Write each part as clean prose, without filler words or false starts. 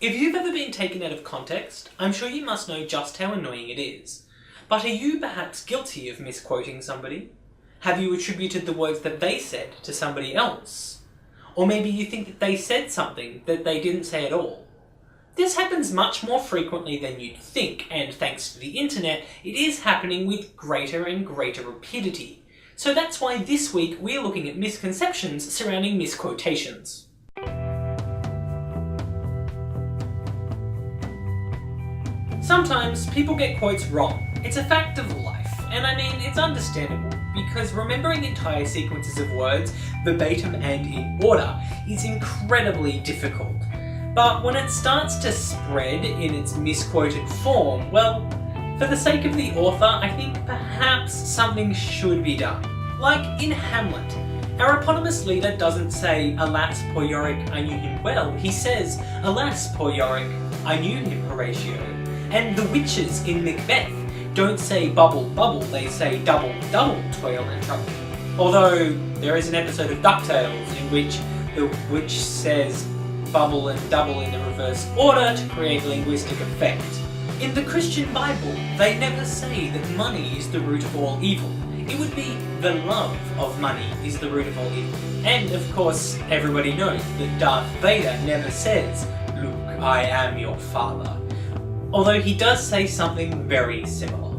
If you've ever been taken out of context, I'm sure you must know just how annoying it is. But are you perhaps guilty of misquoting somebody? Have you attributed the words that they said to somebody else? Or maybe you think that they said something that they didn't say at all. This happens much more frequently than you'd think, and thanks to the internet, it is happening with greater and greater rapidity. So that's why this week we're looking at misconceptions surrounding misquotations. Sometimes people get quotes wrong. It's a fact of life, and I mean, it's understandable, because remembering entire sequences of words, verbatim and in order, is incredibly difficult. But when it starts to spread in its misquoted form, well, for the sake of the author, I think perhaps something should be done. Like in Hamlet, our eponymous leader doesn't say, "Alas, poor Yorick, I knew him well." He says, "Alas, poor Yorick, I knew him, Horatio." And the witches in Macbeth don't say "bubble, bubble," they say "double, double, toil and trouble." Although there is an episode of DuckTales in which the witch says "bubble" and "double" in the reverse order to create linguistic effect. In the Christian Bible, they never say that money is the root of all evil. It would be the love of money is the root of all evil. And of course, everybody knows that Darth Vader never says, "Luke, I am your father." Although he does say something very similar.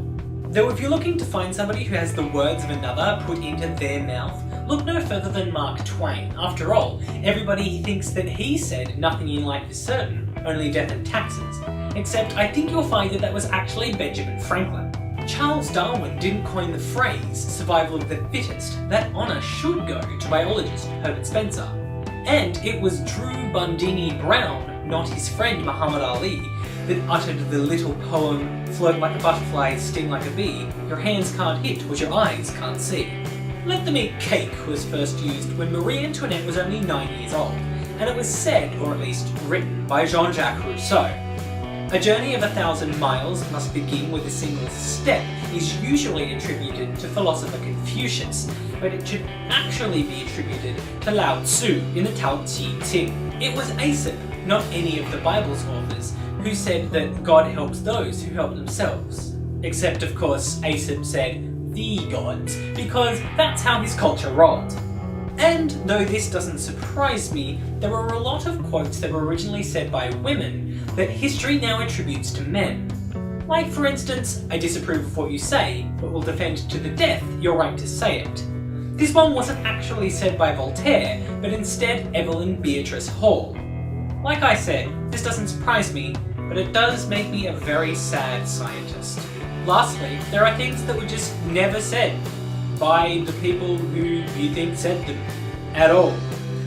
Though if you're looking to find somebody who has the words of another put into their mouth, look no further than Mark Twain. After all, everybody thinks that he said "nothing in life is certain, only death and taxes." Except I think you'll find that was actually Benjamin Franklin. Charles Darwin didn't coin the phrase "survival of the fittest." That honour should go to biologist Herbert Spencer. And it was Drew Bundini Brown, not his friend Muhammad Ali, that uttered the little poem, "Float like a butterfly, sting like a bee, your hands can't hit what your eyes can't see." "Let them eat cake" was first used when Marie Antoinette was only 9 years old, and it was said, or at least written, by Jean-Jacques Rousseau. "A journey of 1,000 miles must begin with a single step" is usually attributed to philosopher Confucius, but it should actually be attributed to Lao Tzu in the Tao Te Ching. It was Aesop, not any of the Bible's authors, who said that God helps those who help themselves. Except, of course, Aesop said the gods, because that's how his culture rolled. And though this doesn't surprise me, there are a lot of quotes that were originally said by women that history now attributes to men. Like, for instance, "I disapprove of what you say, but will defend to the death your right to say it." This one wasn't actually said by Voltaire, but instead Evelyn Beatrice Hall. Like I said, this doesn't surprise me, but it does make me a very sad scientist. Lastly, there are things that were just never said by the people who you think said them at all.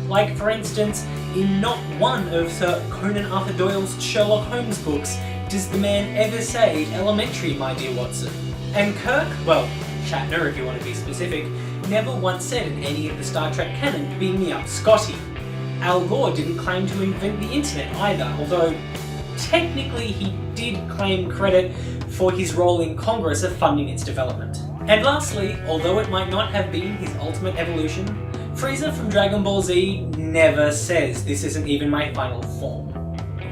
Like, for instance, in not one of Sir Conan Arthur Doyle's Sherlock Holmes books does the man ever say "elementary, my dear Watson." And Kirk, well, Shatner if you want to be specific, never once said in any of the Star Trek canon, "beam me up, Scotty." Al Gore didn't claim to invent the internet either, although technically he did claim credit for his role in Congress of funding its development. And lastly, although it might not have been his ultimate evolution, Frieza from Dragon Ball Z never says "this isn't even my final form."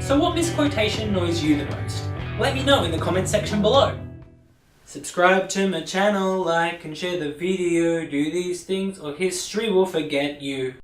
So what misquotation annoys you the most? Let me know in the comment section below. Subscribe to my channel, like and share the video, do these things or history will forget you.